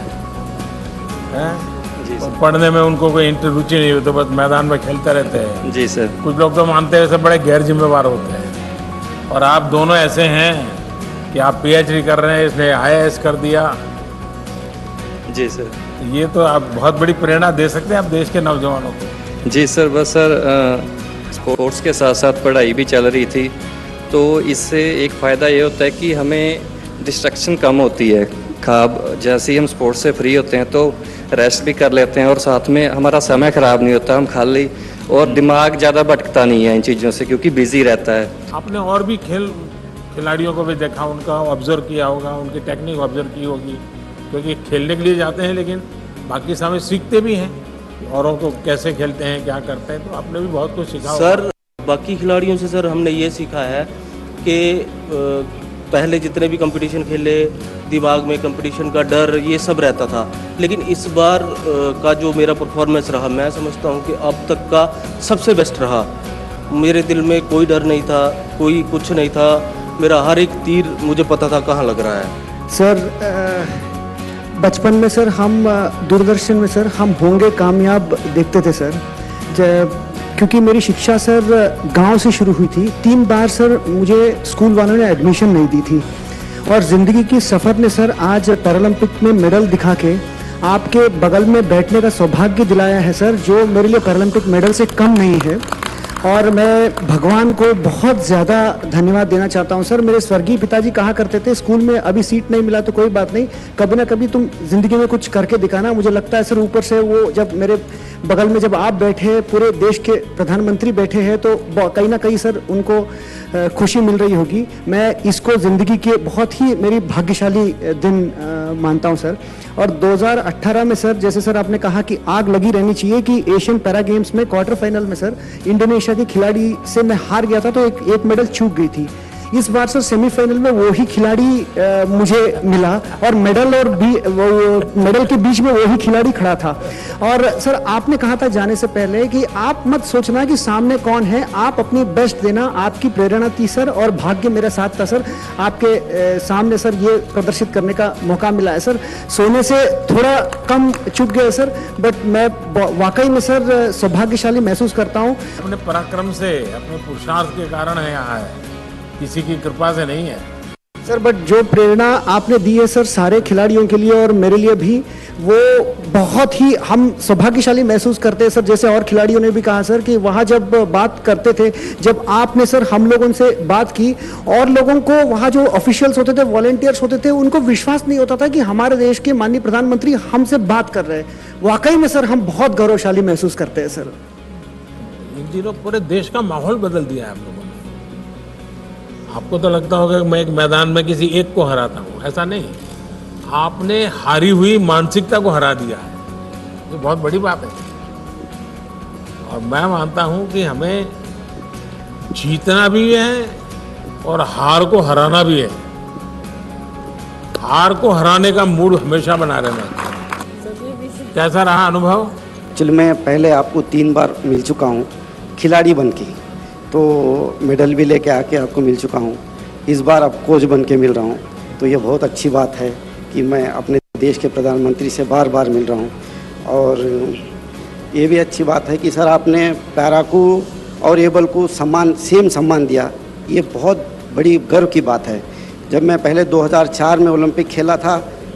और पढ़ने में उनको कोई रुचि नहीं होती, तो बस मैदान में खेलते रहते हैं। जी सर। कुछ लोग तो मानते हैं सब बड़े गैर जिम्मेवार होते हैं, और आप दोनों ऐसे हैं कि आप पीएचडी कर रहे हैं, इसने आईएएस कर दिया। जी सर। ये तो आप बहुत बड़ी प्रेरणा दे सकते हैं आप देश के नौजवानों को। जी सर, बस सर स्पोर्ट्स के साथ साथ पढ़ाई भी चल रही थी, तो इससे एक फ़ायदा ये होता है कि हमें डिस्ट्रैक्शन कम होती है। जैसे ही हम स्पोर्ट्स से फ्री होते हैं तो रेस्ट भी कर लेते हैं, और साथ में हमारा समय ख़राब नहीं होता, हम खाली और दिमाग ज़्यादा भटकता नहीं है इन चीज़ों से, क्योंकि बिजी रहता है। आपने और भी खिलाड़ियों को भी देखा, उनका ऑब्जर्व किया होगा, उनकी टेक्निक ऑब्जर्व की होगी, क्योंकि खेलने के लिए जाते हैं लेकिन बाकी समय सीखते भी हैं औरों को कैसे खेलते हैं, क्या करते हैं, तो आपने भी बहुत कुछ सीखा होगा। सर बाकी खिलाड़ियों से सर हमने ये सीखा है कि पहले जितने भी कंपटीशन खेले दिमाग में कंपटीशन का डर ये सब रहता था, लेकिन इस बार का जो मेरा परफॉर्मेंस रहा मैं समझता हूँ कि अब तक का सबसे बेस्ट रहा। मेरे दिल में कोई डर नहीं था, कोई कुछ नहीं था, मेरा हर एक तीर मुझे पता था कहाँ लग रहा है। सर बचपन में सर हम दूरदर्शन में सर हम होंगे कामयाब देखते थे सर, क्योंकि मेरी शिक्षा सर गांव से शुरू हुई थी। 3 बार सर मुझे स्कूल वालों ने एडमिशन नहीं दी थी, और ज़िंदगी की सफ़र ने सर आज पैरालंपिक में मेडल दिखा के आपके बगल में बैठने का सौभाग्य दिलाया है सर, जो मेरे लिए पैरालंपिक मेडल से कम नहीं है। और मैं भगवान को बहुत ज़्यादा धन्यवाद देना चाहता हूँ सर। मेरे स्वर्गीय पिताजी कहा करते थे स्कूल में अभी सीट नहीं मिला तो कोई बात नहीं, कभी ना कभी तुम ज़िंदगी में कुछ करके दिखाना। मुझे लगता है सर ऊपर से वो जब मेरे बगल में जब आप बैठे, पूरे देश के प्रधानमंत्री बैठे हैं, तो कहीं ना कहीं सर उनको खुशी मिल रही होगी। मैं इसको ज़िंदगी के बहुत ही मेरी भाग्यशाली दिन मानता हूँ सर। और 2018 में सर जैसे सर आपने कहा कि आग लगी रहनी चाहिए कि एशियन पैरा गेम्स में क्वार्टर फाइनल में सर इंडोनेशिया के खिलाड़ी से मैं हार गया था, तो एक मेडल चूक गई थी। इस बार सर सेमीफाइनल में वही खिलाड़ी मुझे मिला, और मेडल के बीच में वही खिलाड़ी खड़ा था। और सर आपने कहा था जाने से पहले कि आप मत सोचना कि सामने कौन है, आप अपनी बेस्ट देना, आपकी प्रेरणा थी सर, और भाग्य मेरा साथ था सर। आपके सामने सर ये प्रदर्शित करने का मौका मिला है सर। सोने से थोड़ा कम चुक गए सर, बट मैं वाकई में सर सौभाग्यशाली महसूस करता हूँ। अपने पराक्रम से, अपने पुरुषार्थ के कारण है यहाँ है, किसी की कृपा से नहीं है सर। बट जो प्रेरणा आपने दी है सर सारे खिलाड़ियों के लिए और मेरे लिए भी, वो बहुत ही हम सौभाग्यशाली महसूस करते हैं सर। जैसे और खिलाड़ियों ने भी कहा सर कि वहाँ जब बात करते थे, जब आपने सर हम लोगों से बात की, और लोगों को वहाँ जो ऑफिशियल्स होते थे, वॉलंटियर्स होते थे, उनको विश्वास नहीं होता था कि हमारे देश के माननीय प्रधानमंत्री हमसे बात कर रहे हैं। वाकई में सर हम बहुत गौरवशाली महसूस करते हैं सर। इन दिनों पूरे देश का माहौल बदल दिया है आप लोगों ने। आपको तो लगता होगा कि मैं एक मैदान में किसी एक को हराता हूँ, ऐसा नहीं, आपने हारी हुई मानसिकता को हरा दिया है, ये बहुत बड़ी बात है। और मैं मानता हूँ कि हमें जीतना भी है और हार को हराना भी है। हार को हराने का मूड हमेशा बना रहना चाहिए। कैसा रहा अनुभव? चलो मैं पहले आपको 3 बार मिल चुका हूँ, खिलाड़ी बन के, तो मेडल भी लेके आके आपको मिल चुका हूँ। इस बार अब कोच बन के मिल रहा हूँ, तो ये बहुत अच्छी बात है कि मैं अपने देश के प्रधानमंत्री से बार बार मिल रहा हूँ। और ये भी अच्छी बात है कि सर आपने पैरा को और एबल को सेम सम्मान दिया, ये बहुत बड़ी गर्व की बात है। जब मैं पहले 2004 में ओलंपिक खेला था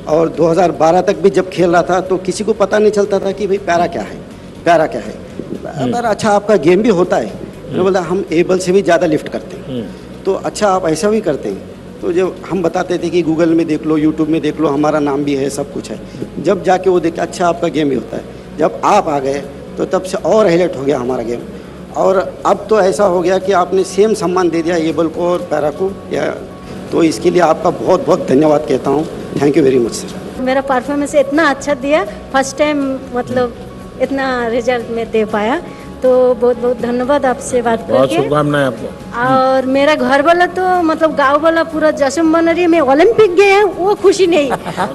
और 2012 तक भी जब खेल रहा था, तो किसी को पता नहीं चलता था कि भाई पैरा क्या है, पैरा क्या है। अगर अच्छा आपका गेम भी होता है, तो बोला हम एबल से भी ज़्यादा लिफ्ट करते हैं, तो अच्छा आप ऐसा भी करते हैं। तो जब हम बताते थे कि गूगल में देख लो, यूट्यूब में देख लो, हमारा नाम भी है, सब कुछ है, जब जाके वो देखे अच्छा आपका गेम भी होता है। जब आप आ गए तो तब से और हाईलाइट हो गया हमारा गेम, और अब तो ऐसा हो गया कि आपने सेम सम्मान दे दिया एबल को और पैरा को, या तो इसके लिए आपका बहुत बहुत धन्यवाद कहता हूँ। Thank you very much sir. मेरा परफॉर्मेंस इतना अच्छा दिया, फर्स्ट टाइम मतलब इतना रिजल्ट में दे पाया, तो बहुत बहुत धन्यवाद आपसे बात करके। बहुत शुभकामनाएं आपको। और मेरा घर वाला तो मतलब गांव वाला पूरा जश्न मना रही है, मैं ओलंपिक गए हैं वो खुशी नहीं,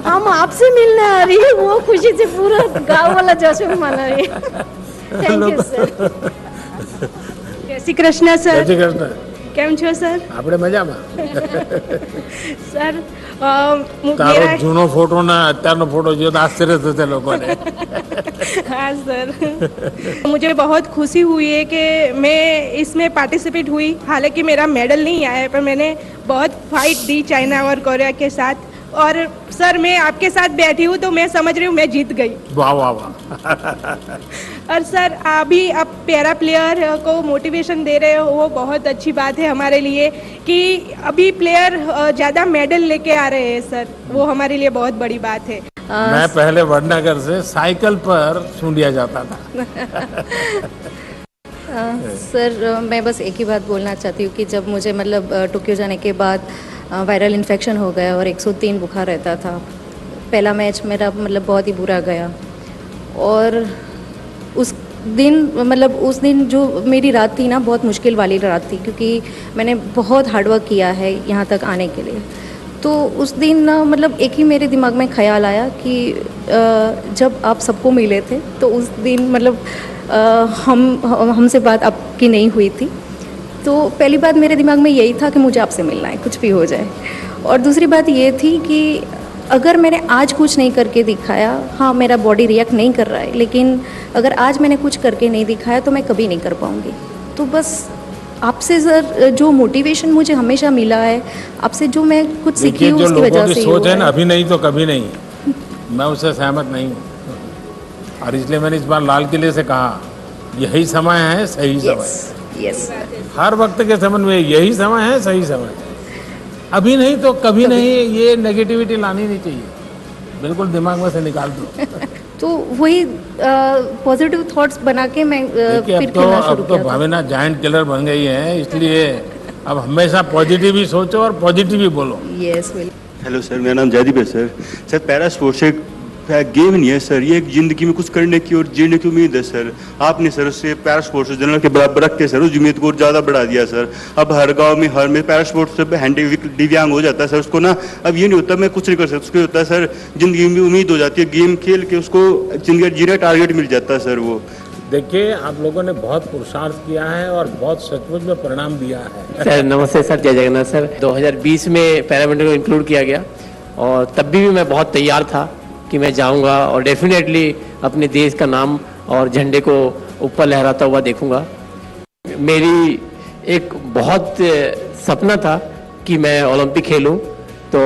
हम आपसे मिलने आ रही है वो खुशी से पूरा गांव वाला जश्न मना रही है। Thank you sir. जय श्री कृष्ण सर। जय श्री कृष्ण। કેમ છો સર? આપણે મજામાં। સર તારો જૂનો ફોટો ના અત્યારનો ફોટો જો તો આશ્ચર્ય થશે લોકોને। हाँ सर। मुझे बहुत खुशी हुई है कि मैं इसमें पार्टिसिपेट हुई। हालांकि मेरा मेडल नहीं आया है, पर मैंने बहुत फाइट दी चाइना और कोरिया के साथ। और सर मैं आपके साथ बैठी हूँ तो मैं समझ रही हूँ मैं जीत गई। वाह वाह वाह। और सर अभी आप पैरा प्लेयर को मोटिवेशन दे रहे हो, वो बहुत अच्छी बात है हमारे लिए कि अभी प्लेयर ज़्यादा मेडल लेके आ रहे हैं सर, वो हमारे लिए बहुत बड़ी बात है। मैं पहले वडनगर से साइकिल पर सूंडिया जाता था। सर मैं बस एक ही बात बोलना चाहती हूँ कि जब मुझे मतलब टोक्यो जाने के बाद वायरल इन्फेक्शन हो गया और 103 बुखार रहता था, पहला मैच मेरा मतलब बहुत ही बुरा गया। और उस दिन जो मेरी रात थी ना, बहुत मुश्किल वाली रात थी, क्योंकि मैंने बहुत हार्डवर्क किया है यहाँ तक आने के लिए। तो उस दिन ना मतलब एक ही मेरे दिमाग में ख्याल आया कि जब आप सबको मिले थे तो उस दिन मतलब हमसे बात आपकी नहीं हुई थी। तो पहली बात मेरे दिमाग में यही था कि मुझे आपसे मिलना है, कुछ भी हो जाए। और दूसरी बात ये थी कि अगर मैंने आज कुछ नहीं करके दिखाया, हाँ मेरा बॉडी रिएक्ट नहीं कर रहा है, लेकिन अगर आज मैंने कुछ करके नहीं दिखाया तो मैं कभी नहीं कर पाऊँगी। तो बस आपसे सर जो मोटिवेशन मुझे हमेशा मिला है, आपसे जो मैं कुछ सीखी हूँ उसकी वजह से सोच है ना, अभी नहीं तो कभी नहीं, मैं उससे सहमत नहीं हूँ। और इसलिए मैंने इस बार लाल किले से कहा यही समय है, सही समय। यस हर वक्त के संबंध में यही समय है, सही समय। अभी नहीं तो कभी नहीं, ये नेगेटिविटी लानी नहीं चाहिए, बिल्कुल दिमाग में से निकाल दो। तो वही पॉजिटिव थॉट्स बना के मैं फिर खेलना शुरू किया। अब तो भावना जायंट किलर बन गई है, इसलिए अब हमेशा पॉजिटिव ही सोचो और पॉजिटिव ही बोलो। यस हेलो सर, मेरा नाम जयदीप है सर। सर पैरा स्पोर्ट्स एक गेम नहीं है सर, ये एक जिंदगी में कुछ करने की और जीने की उम्मीद है सर। आपने सर उससे पैरा स्पोर्ट्स जनरल के बराबर रख के सर उस उम्मीद को ज़्यादा बढ़ा दिया सर। अब हर गांव में हर में पैरा स्पोर्ट्स से हैंडी दिव्यांग हो जाता है सर, उसको ना अब ये नहीं होता मैं कुछ नहीं कर सकता, उसको होता है सर जिंदगी में उम्मीद हो जाती है, गेम खेल के उसको जिंदगी जीने टारगेट मिल जाता है सर। वो देखिए आप लोगों ने बहुत पुरुषार्थ किया है और बहुत सचमुच में परिणाम दिया है। सर नमस्ते सर, जय जगन्नाथ सर। 2020 में पैरामिलिट्री को इंक्लूड किया गया और तब भी मैं बहुत तैयार था कि मैं जाऊंगा और डेफिनेटली अपने देश का नाम और झंडे को ऊपर लहराता हुआ देखूंगा। मेरी एक बहुत सपना था कि मैं ओलंपिक खेलूं, तो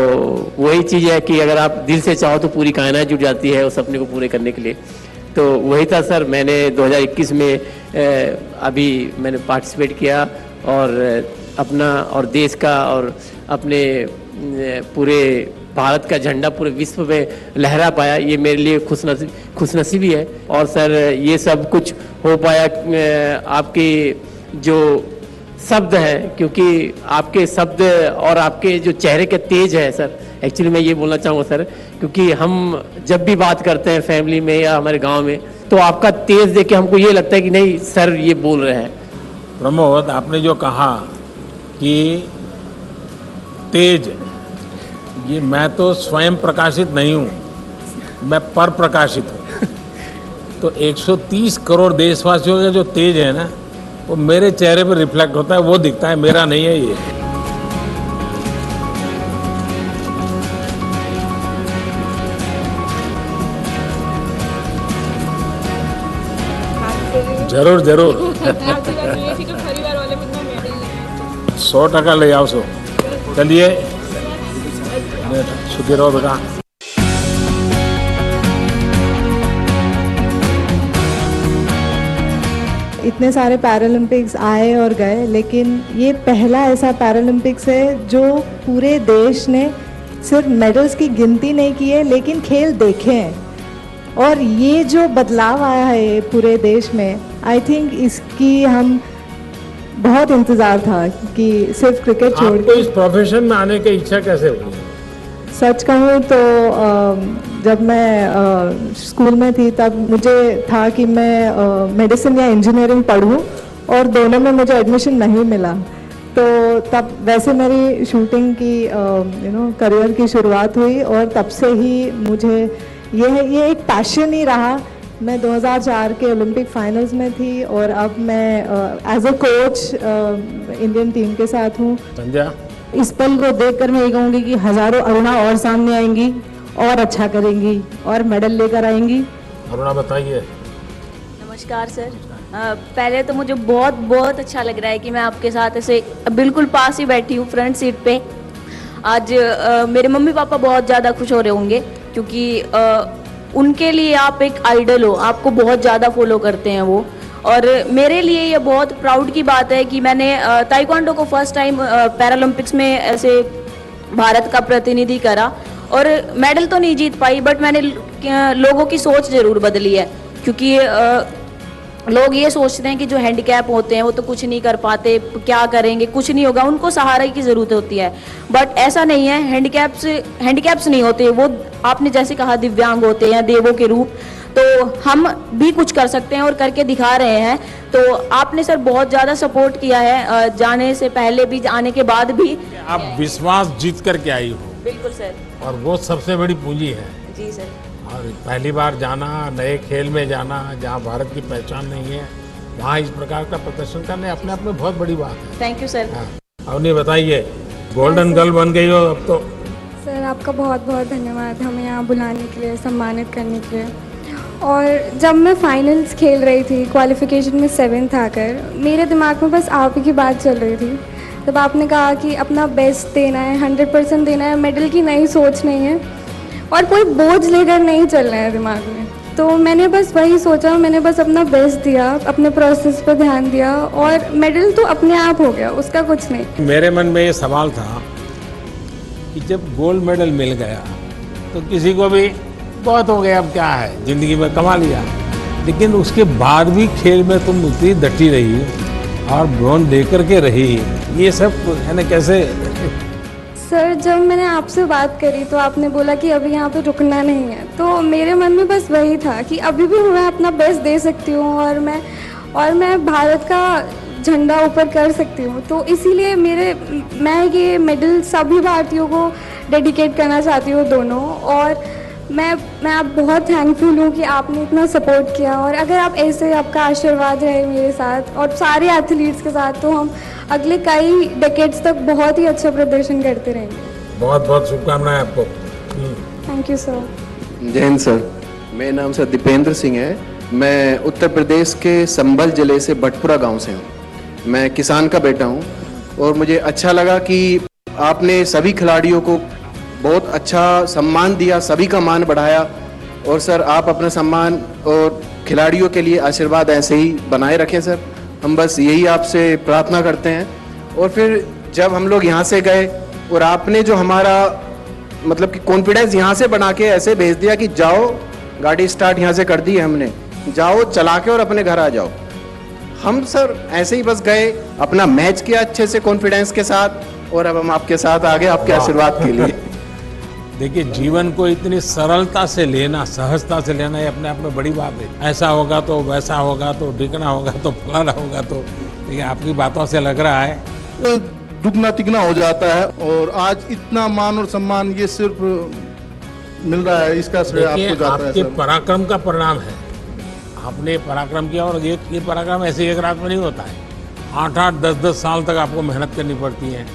वही चीज़ है कि अगर आप दिल से चाहो तो पूरी कायनात जुट जाती है उस सपने को पूरे करने के लिए। तो वही था सर, मैंने 2021 में अभी मैंने पार्टिसिपेट किया और अपना और देश का और अपने पूरे भारत का झंडा पूरे विश्व में लहरा पाया, ये मेरे लिए खुशनसीबी है। और सर ये सब कुछ हो पाया आपके जो शब्द हैं, क्योंकि आपके शब्द और आपके जो चेहरे के तेज है सर, एक्चुअली मैं ये बोलना चाहूँगा सर, क्योंकि हम जब भी बात करते हैं फैमिली में या हमारे गांव में, तो आपका तेज देख के हमको ये लगता है कि नहीं सर ये बोल रहे हैं। प्रमोद, आपने जो कहा कि तेज, ये मैं तो स्वयं प्रकाशित नहीं हूँ, मैं पर प्रकाशित हूँ। तो 130 करोड़ देशवासियों का जो तेज है ना, वो मेरे चेहरे पर रिफ्लेक्ट होता है, वो दिखता है, मेरा नहीं है ये। जरूर जरूर 100% ले आओ सो। चलिए सुखी रहो बेटा। इतने सारे पैरालंपिक्स आए और गए, लेकिन ये पहला ऐसा पैरालंपिक्स है जो पूरे देश ने सिर्फ मेडल्स की गिनती नहीं की है लेकिन खेल देखे हैं। और ये जो बदलाव आया है पूरे देश में, आई थिंक इसकी हम बहुत इंतज़ार था कि सिर्फ क्रिकेट छोड़ आपको इस प्रोफेशन में आने की इच्छा कैसे हुई? सच कहूँ तो जब मैं स्कूल में थी तब मुझे था कि मैं मेडिसिन या इंजीनियरिंग पढ़ूँ, और दोनों में मुझे एडमिशन नहीं मिला। तो तब वैसे मेरी शूटिंग की करियर की शुरुआत हुई, और तब से ही मुझे ये एक पैशन ही रहा। मैं 2004 के ओलंपिक फाइनल्स में थी, और अब मैं as a coach Indian team के साथ हूँ। संध्या, इस पल को देखकर मैं ये कहूँगी कि हजारों अरुणा और सामने आएंगी और अच्छा करेंगी और मेडल लेकर आएंगी। अरुणा बताइए। नमस्कार सर। पहले तो मुझे बहुत बहुत अच्छा लग रहा है कि मैं आपके साथ ऐसे बिल्कुल पास ही बैठी हूँ, फ्रंट सीट पे। आज मेरे मम्मी पापा बहुत ज़्यादा खुश हो रहे होंगे, क्योंकि उनके लिए आप एक आइडल हो, आपको बहुत ज़्यादा फॉलो करते हैं वो। और मेरे लिए ये बहुत प्राउड की बात है कि मैंने ताइक्वांडो को फर्स्ट टाइम पैरालंपिक्स में ऐसे भारत का प्रतिनिधि करा, और मेडल तो नहीं जीत पाई, बट मैंने लोगों की सोच ज़रूर बदली है। क्योंकि लोग ये सोचते हैं कि जो हैंडीकैप होते हैं वो तो कुछ नहीं कर पाते, क्या करेंगे, कुछ नहीं होगा, उनको सहारे की ज़रूरत होती है। बट ऐसा नहीं है, हैंडीकैप्स नहीं होते, वो आपने जैसे कहा दिव्यांग होते हैं, देवों के रूप। तो हम भी कुछ कर सकते हैं और करके दिखा रहे हैं। तो आपने सर बहुत ज़्यादा सपोर्ट किया है, जाने से पहले भी, आने के बाद भी। आप विश्वास जीत करके आई हो। बिल्कुल सर। और वो सबसे बड़ी पूंजी है। जी सर। और पहली बार जाना, नए खेल में जाना, जहाँ भारत की पहचान नहीं है, वहाँ इस प्रकार का प्रदर्शन करने अपने आप में बहुत बड़ी बात है। Thank you sir. अवनी बताइए, गोल्डन गर्ल बन गई हो अब तो। सर आपका बहुत बहुत धन्यवाद हमें यहाँ बुलाने के लिए, सम्मानित करने के लिए। और जब मैं फाइनल्स खेल रही थी, क्वालिफिकेशन में 7th आकर, मेरे दिमाग में बस आप ही की बात चल रही थी। तब आपने कहा कि अपना बेस्ट देना है, 100% देना है, मेडल की नई सोच नहीं है और कोई बोझ लेकर नहीं चलना है दिमाग में। तो मैंने बस वही सोचा, मैंने बस अपना बेस्ट दिया, अपने प्रोसेस पर ध्यान दिया, और मेडल तो अपने आप हो गया, उसका कुछ नहीं। मेरे मन में ये सवाल था कि जब गोल्ड मेडल मिल गया तो किसी को भी बहुत हो गया, अब क्या है, जिंदगी में कमा लिया। लेकिन उसके बाद भी खेल में तुम उतनी डटी रही और ब्रोंज लेकर के रही, ये सब है ना कैसे? सर जब मैंने आपसे बात करी तो आपने बोला कि अभी यहाँ पे रुकना नहीं है, तो मेरे मन में बस वही था कि अभी भी मैं अपना बेस्ट दे सकती हूँ, और मैं भारत का झंडा ऊपर कर सकती हूँ। तो इसीलिए मैं ये मेडल सभी भारतीयों को डेडिकेट करना चाहती हूँ, दोनों। और मैं आप बहुत थैंकफुल हूँ कि आपने इतना सपोर्ट किया, और अगर आप ऐसे, आपका आशीर्वाद रहे मेरे साथ और सारे एथलीट्स के साथ, तो हम अगले कई डेकेड्स तक बहुत ही अच्छा प्रदर्शन करते रहेंगे। बहुत बहुत शुभकामनाएं आपको। Thank you sir. जय हिंद सर। मेरा नाम सर दीपेंद्र सिंह है। मैं उत्तर प्रदेश के संभल जिले से भटपुरा गांव से हूँ। मैं किसान का बेटा हूँ, और मुझे अच्छा लगा कि आपने सभी खिलाड़ियों को बहुत अच्छा सम्मान दिया, सभी का मान बढ़ाया। और सर आप अपना सम्मान और खिलाड़ियों के लिए आशीर्वाद ऐसे ही बनाए रखें सर, हम बस यही आपसे प्रार्थना करते हैं। और फिर जब हम लोग यहाँ से गए और आपने जो हमारा मतलब कि कॉन्फिडेंस यहाँ से बना के ऐसे भेज दिया कि जाओ, गाड़ी स्टार्ट यहाँ से कर दी है हमने, जाओ चला के और अपने घर आ जाओ। हम सर ऐसे ही बस गए, अपना मैच किया अच्छे से कॉन्फिडेंस के साथ, और अब हम आपके साथ आ गए आपके आशीर्वाद के लिए। देखिए, जीवन को इतनी सरलता से लेना, सहजता से लेना, ये अपने आप में बड़ी बात है। ऐसा होगा तो वैसा होगा तो ढिकना होगा तो फलाना होगा तो, देखिए आपकी बातों से लग रहा है दुगना तिगना हो जाता है। और आज इतना मान और सम्मान ये सिर्फ मिल रहा है, इसका श्रेय आपको जाता है। आपके पराक्रम का परिणाम है, आपने पराक्रम किया, और ये पराक्रम ऐसे एक रात में नहीं होता है। 8-8, 10-10 साल तक आपको मेहनत करनी पड़ती है।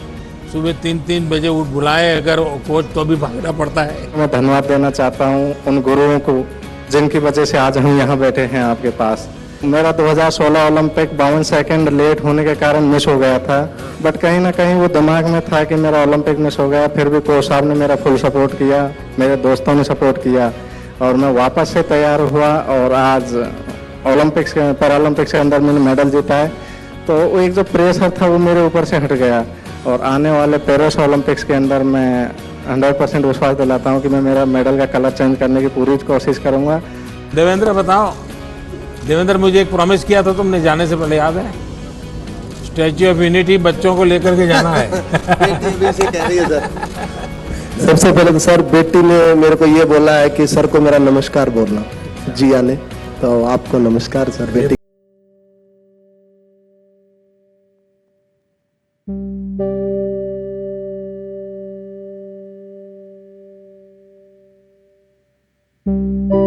सुबह 3-3 बजे उठ बुलाए अगर कोच तो भी भागना पड़ता है। मैं धन्यवाद देना चाहता हूँ उन गुरुओं को जिनकी वजह से आज हम यहाँ बैठे हैं आपके पास। मेरा 2016 ओलंपिक 52 सेकंड लेट होने के कारण मिस हो गया था, बट कहीं ना कहीं वो दिमाग में था कि मेरा ओलंपिक मिस हो गया। फिर भी कोच साहब ने मेरा फुल सपोर्ट किया, मेरे दोस्तों ने सपोर्ट किया और मैं वापस से तैयार हुआ और आज ओलंपिक्स के पैरालंपिक्स के अंदर मैंने मेडल जीता है। तो वो एक जो प्रेशर था वो मेरे ऊपर से हट गया और आने वाले पेरिस ओलंपिक्स के अंदर मैं 100% विश्वास दिलाता हूँ कि मैं मेरा मेडल का कलर चेंज करने की पूरी कोशिश करूँगा। देवेंद्र बताओ, देवेंद्र मुझे एक प्रॉमिस किया था तुमने जाने से पहले, याद है? स्टैच्यू ऑफ यूनिटी बच्चों को लेकर के जाना है। कह रही है सर। सबसे पहले तो सर बेटी ने मेरे को ये बोला है कि सर को मेरा नमस्कार बोलना, जिया ने, तो आपको नमस्कार सर बेटी। Thank you.